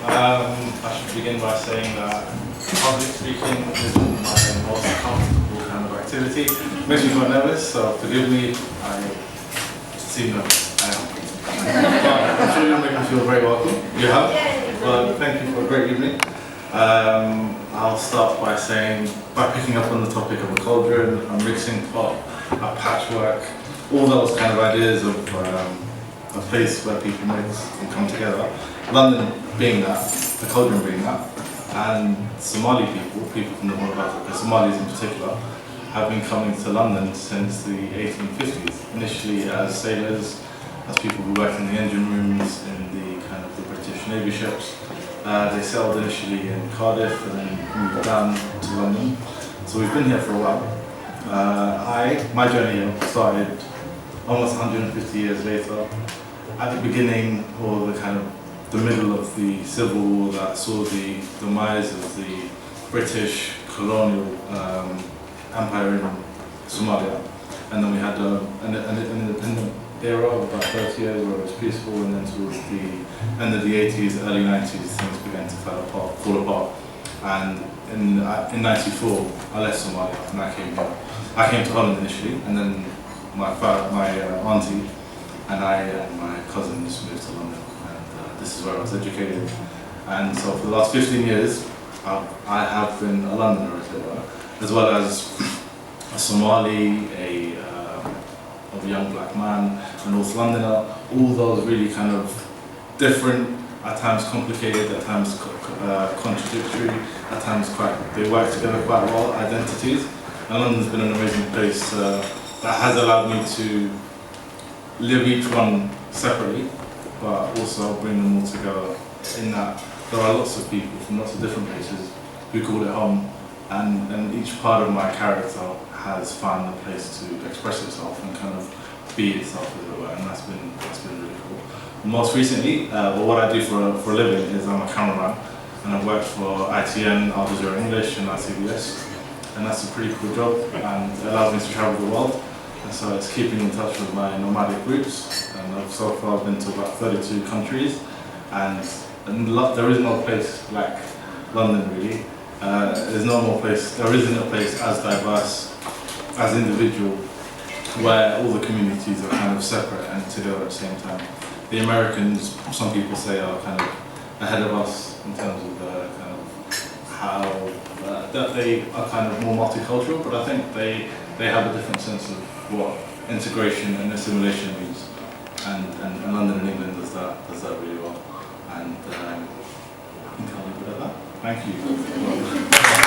I should begin by saying that public speaking isn't my most comfortable kind of activity. It makes me quite nervous, so forgive me. I seem nervous. I am. But I'm sure you'll make me feel very welcome. You have. But thank you for a great evening. I'll start by picking up on the topic of a cauldron, a mixing pot, a patchwork, all those kind of ideas of a place where people mix and come together. London being that, the cauldron being that, and Somali people from the Horn of Africa, Somalis in particular, have been coming to London since the 1850s. Initially as sailors, as people who worked in the engine rooms in the kind of the British Navy ships. They sailed initially in Cardiff and then moved down to London. So we've been here for a while. My journey started almost 150 years later. At the beginning, or the middle of the Civil War that saw the demise of the British colonial empire in Somalia. And then we had an independent era of about 30 years where it was peaceful, and then towards the end of the 80s, early 90s, things began to fall apart. And in 94, I left Somalia and I came here. I came to Holland initially, and then my auntie and I and my cousins moved to London. And this is where I was educated. And so for the last 15 years, I have been a Londoner, as it were, as well as a Somali, a young black man, a North Londoner, all those really kind of different, at times complicated, at times contradictory, at times they work together quite well, identities. And London's been an amazing place that has allowed me to live each one separately, but also bring them all together in that there are lots of people from lots of different places who call it home, and each part of my character has found a place to express itself and kind of be itself, as it were, and that's been really cool. Most recently, what I do for a living is I'm a cameraman, and I've worked for ITN, Al Jazeera English, and ICBS, and that's a pretty cool job, and it allows me to travel the world. And so it's keeping in touch with my nomadic roots, and I've so far been to about 32 countries, and there is no place like London really. There isn't a place as diverse, as individual, where all the communities are kind of separate and together at the same time. The Americans, some people say, are kind of ahead of us in terms of kind of how that they are kind of more multicultural, but I think they have a different sense of what integration and assimilation means, and London and England does that really well. And I think I'll leave it at that. Thank you.